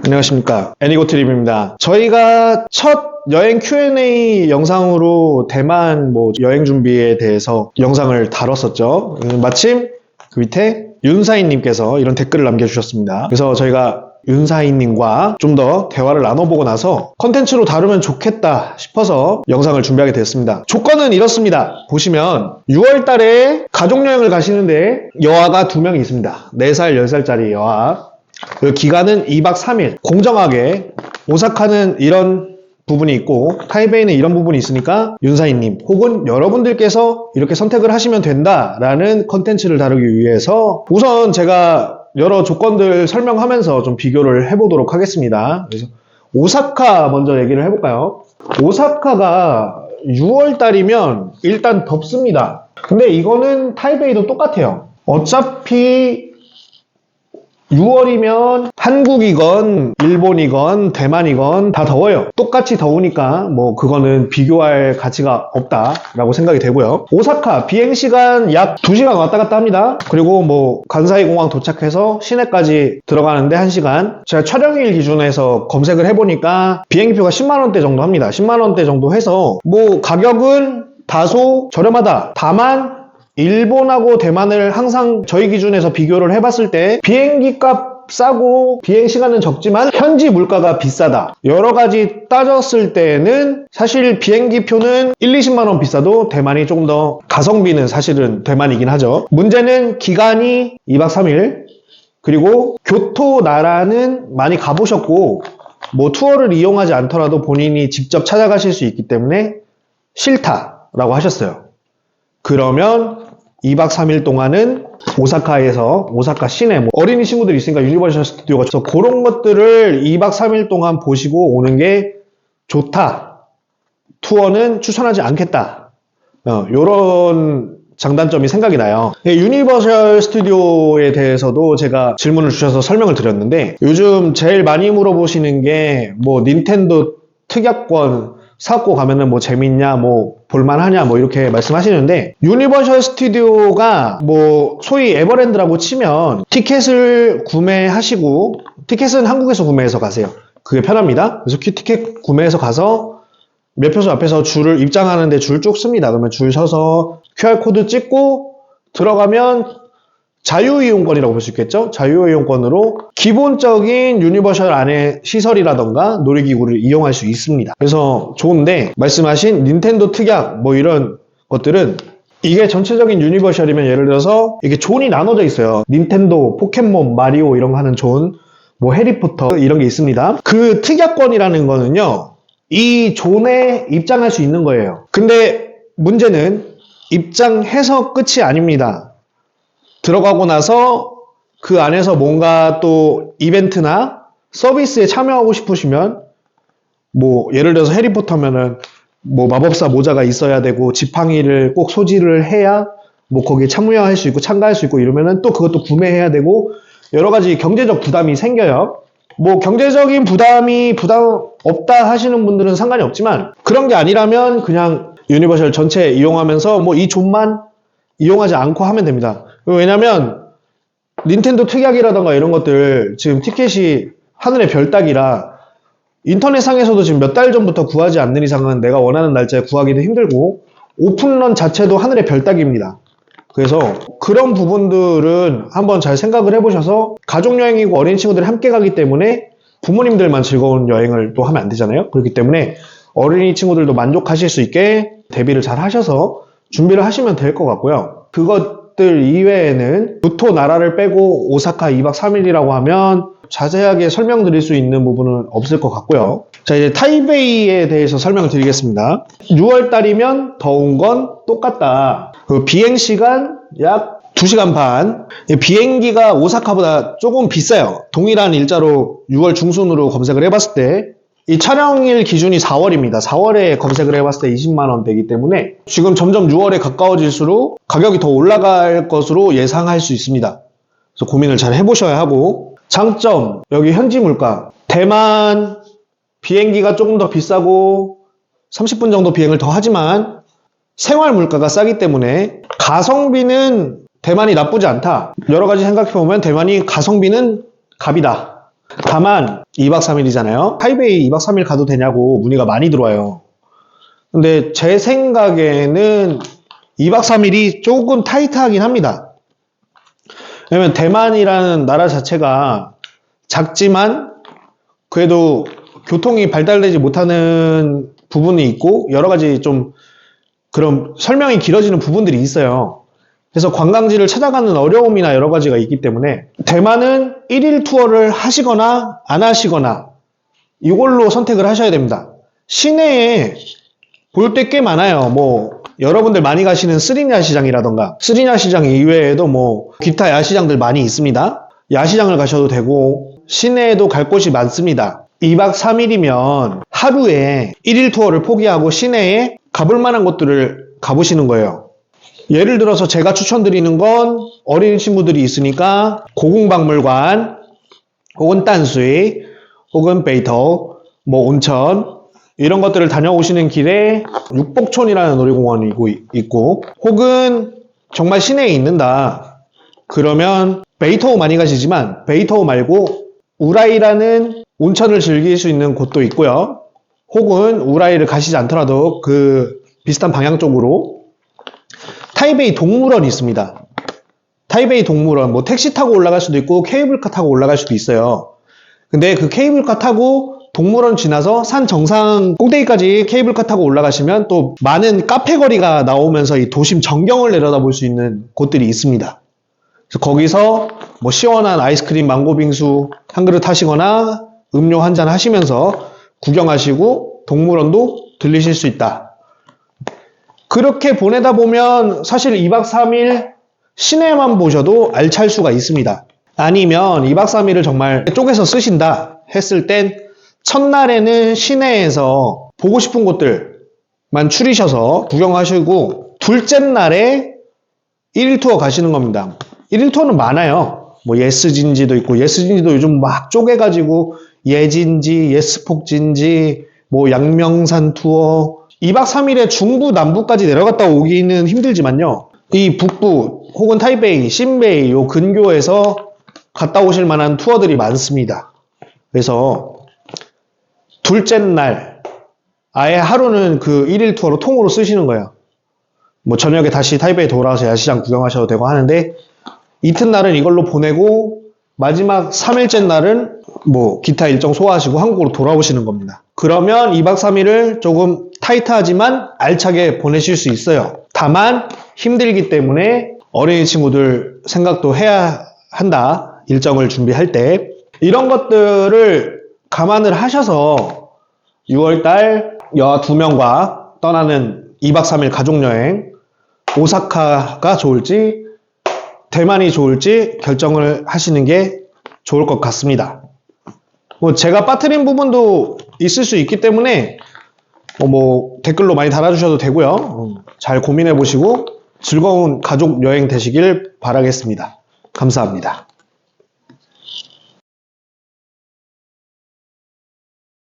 안녕하십니까, 애니고트립입니다. 저희가 첫 여행 Q&A 영상으로 대만 여행 준비에 대해서 영상을 다뤘었죠. 마침 그 밑에 윤사인님께서 이런 댓글을 남겨주셨습니다. 그래서 저희가 윤사인님과 좀 더 대화를 나눠보고 나서 컨텐츠로 다루면 좋겠다 싶어서 영상을 준비하게 됐습니다. 조건은 이렇습니다. 보시면 6월 달에 가족여행을 가시는데 여아가 2명이 있습니다. 4살, 10살짜리 여아. 그 기간은 2박 3일. 공정하게 오사카는 이런 부분이 있고 타이베이는 이런 부분이 있으니까 윤사인님 혹은 여러분들께서 이렇게 선택을 하시면 된다라는 컨텐츠를 다루기 위해서 우선 제가 여러 조건들 설명하면서 좀 비교를 해보도록 하겠습니다. 그래서 오사카 먼저 얘기를 해볼까요? 오사카가 6월 달이면 일단 덥습니다. 근데 이거는 타이베이도 똑같아요. 어차피 6월이면 한국이건 일본이건 대만이건 다 더워요. 똑같이 더우니까 그거는 비교할 가치가 없다라고 생각이 되고요. 오사카 비행시간 약 2시간 왔다 갔다 합니다. 그리고 간사이 공항 도착해서 시내까지 들어가는데 1시간. 제가 촬영일 기준에서 검색을 해보니까 비행기표가 10만원대 정도 합니다. 10만원대 정도 해서 가격은 다소 저렴하다. 다만 일본하고 대만을 항상 저희 기준에서 비교를 해봤을 때 비행기 값 싸고 비행시간은 적지만 현지 물가가 비싸다. 여러 가지 따졌을 때는 사실 비행기 표는 20만 원 비싸도 대만이 조금 더 가성비는 사실은 대만이긴 하죠. 문제는 기간이 2박 3일 그리고 교토 나라는 많이 가보셨고 투어를 이용하지 않더라도 본인이 직접 찾아가실 수 있기 때문에 싫다라고 하셨어요. 그러면 2박 3일 동안은 오사카에서 오사카 시내 어린이 친구들이 있으니까 유니버셜 스튜디오가 있어서 그런 것들을 2박 3일 동안 보시고 오는 게 좋다. 투어는 추천하지 않겠다. 요런 장단점이 생각이 나요. 유니버셜 스튜디오에 대해서도 제가 질문을 주셔서 설명을 드렸는데 요즘 제일 많이 물어보시는 게 닌텐도 특약권 사갖고 가면은 재밌냐, 볼만하냐, 이렇게 말씀하시는데, 유니버셜 스튜디오가 소위 에버랜드라고 치면, 티켓을 구매하시고, 티켓은 한국에서 구매해서 가세요. 그게 편합니다. 그래서 티켓 구매해서 가서, 매표소 앞에서 입장하는데 줄 쭉 씁니다. 그러면 줄 서서 QR코드 찍고, 들어가면, 자유이용권이라고 볼 수 있겠죠? 자유이용권으로 기본적인 유니버셜 안에 시설이라던가 놀이기구를 이용할 수 있습니다. 그래서 좋은데 말씀하신 닌텐도 특약 이런 것들은 이게 전체적인 유니버셜이면 예를 들어서 이게 존이 나눠져 있어요. 닌텐도, 포켓몬, 마리오 이런 거 하는 존, 해리포터 이런 게 있습니다. 그 특약권이라는 거는요. 이 존에 입장할 수 있는 거예요. 근데 문제는 입장해서 끝이 아닙니다. 들어가고 나서 그 안에서 뭔가 또 이벤트나 서비스에 참여하고 싶으시면 예를 들어서 해리포터면은 마법사 모자가 있어야 되고 지팡이를 꼭 소지를 해야 거기에 참여할 수 있고 참가할 수 있고 이러면은 또 그것도 구매해야 되고 여러 가지 경제적 부담이 생겨요. 경제적인 부담 없다 하시는 분들은 상관이 없지만 그런 게 아니라면 그냥 유니버셜 전체 이용하면서 이 존만 이용하지 않고 하면 됩니다. 왜냐면 닌텐도 특약이라던가 이런 것들 지금 티켓이 하늘의 별 따기라 인터넷상에서도 지금 몇 달 전부터 구하지 않는 이상은 내가 원하는 날짜에 구하기도 힘들고 오픈런 자체도 하늘의 별 따기입니다. 그래서 그런 부분들은 한번 잘 생각을 해보셔서 가족여행이고 어린 친구들이 함께 가기 때문에 부모님들만 즐거운 여행을 또 하면 안 되잖아요. 그렇기 때문에 어린이 친구들도 만족하실 수 있게 대비를 잘 하셔서 준비를 하시면 될 것 같고요. 그것들 이외에는 교토 나라를 빼고 오사카 2박 3일이라고 하면 자세하게 설명드릴 수 있는 부분은 없을 것 같고요. 자, 이제 타이베이에 대해서 설명을 드리겠습니다. 6월 달이면 더운 건 똑같다. 그 비행시간 약 2시간 반. 비행기가 오사카보다 조금 비싸요. 동일한 일자로 6월 중순으로 검색을 해봤을 때 이 촬영일 기준이 4월입니다. 4월에 검색을 해봤을 때 20만원대이기 때문에 지금 점점 6월에 가까워질수록 가격이 더 올라갈 것으로 예상할 수 있습니다. 그래서 고민을 잘 해보셔야 하고 장점, 여기 현지 물가. 대만 비행기가 조금 더 비싸고 30분 정도 비행을 더 하지만 생활 물가가 싸기 때문에 가성비는 대만이 나쁘지 않다. 여러 가지 생각해보면 대만이 가성비는 갑이다. 다만 2박 3일이잖아요. 타이베이 2박 3일 가도 되냐고 문의가 많이 들어와요. 근데 제 생각에는 2박 3일이 조금 타이트하긴 합니다. 왜냐면 대만이라는 나라 자체가 작지만 그래도 교통이 발달되지 못하는 부분이 있고 여러 가지 좀 그런 설명이 길어지는 부분들이 있어요. 그래서 관광지를 찾아가는 어려움이나 여러 가지가 있기 때문에 대만은 1일 투어를 하시거나 안 하시거나 이걸로 선택을 하셔야 됩니다. 시내에 볼 때 꽤 많아요. 뭐 여러분들 많이 가시는 스리냐 시장이라던가 스리냐 시장 이외에도 뭐 기타 야시장들 많이 있습니다. 야시장을 가셔도 되고 시내에도 갈 곳이 많습니다. 2박 3일이면 하루에 1일 투어를 포기하고 시내에 가볼 만한 곳들을 가보시는 거예요. 예를 들어서 제가 추천드리는 건 어린 친구들이 있으니까 고궁박물관 혹은 딴수이 혹은 베이터 뭐 온천 이런 것들을 다녀오시는 길에 육복촌이라는 놀이공원이 있고 혹은 정말 시내에 있는다 그러면 베이터호 많이 가시지만 베이터호 말고 우라이라는 온천을 즐길 수 있는 곳도 있고요. 혹은 우라이를 가시지 않더라도 그 비슷한 방향 쪽으로 타이베이 동물원이 있습니다. 타이베이 동물원, 뭐 택시 타고 올라갈 수도 있고 케이블카 타고 올라갈 수도 있어요. 근데 그 케이블카 타고 동물원 지나서 산 정상 꼭대기까지 케이블카 타고 올라가시면 또 많은 카페 거리가 나오면서 이 도심 전경을 내려다볼 수 있는 곳들이 있습니다. 그래서 거기서 뭐 시원한 아이스크림, 망고빙수 한 그릇 하시거나 음료 한 잔 하시면서 구경하시고 동물원도 들리실 수 있다. 그렇게 보내다 보면 사실 2박 3일 시내만 보셔도 알찰 수가 있습니다. 아니면 2박 3일을 정말 쪼개서 쓰신다 했을 땐 첫날에는 시내에서 보고 싶은 곳들만 추리셔서 구경하시고 둘째 날에 1일 투어 가시는 겁니다. 1일 투어는 많아요. 뭐 예스진지도 있고 예스진지도 요즘 막 쪼개가지고 예진지, 예스폭진지, 뭐 양명산 투어 2박 3일에 중부, 남부까지 내려갔다 오기는 힘들지만요. 이 북부 혹은 타이베이, 신베이 요 근교에서 갔다 오실 만한 투어들이 많습니다. 그래서 둘째 날 아예 하루는 그 1일 투어로 통으로 쓰시는 거예요. 뭐 저녁에 다시 타이베이 돌아와서 야시장 구경하셔도 되고 하는데 이튿날은 이걸로 보내고 마지막 3일째 날은 뭐 기타 일정 소화하시고 한국으로 돌아오시는 겁니다. 그러면 2박 3일을 조금 타이트하지만 알차게 보내실 수 있어요. 다만 힘들기 때문에 어린이 친구들 생각도 해야 한다. 일정을 준비할 때 이런 것들을 감안을 하셔서 6월달 여아 2명과 떠나는 2박 3일 가족여행 오사카가 좋을지 대만이 좋을지 결정을 하시는 게 좋을 것 같습니다. 뭐 제가 빠뜨린 부분도 있을 수 있기 때문에 뭐 댓글로 많이 달아주셔도 되고요. 잘 고민해 보시고 즐거운 가족 여행 되시길 바라겠습니다. 감사합니다.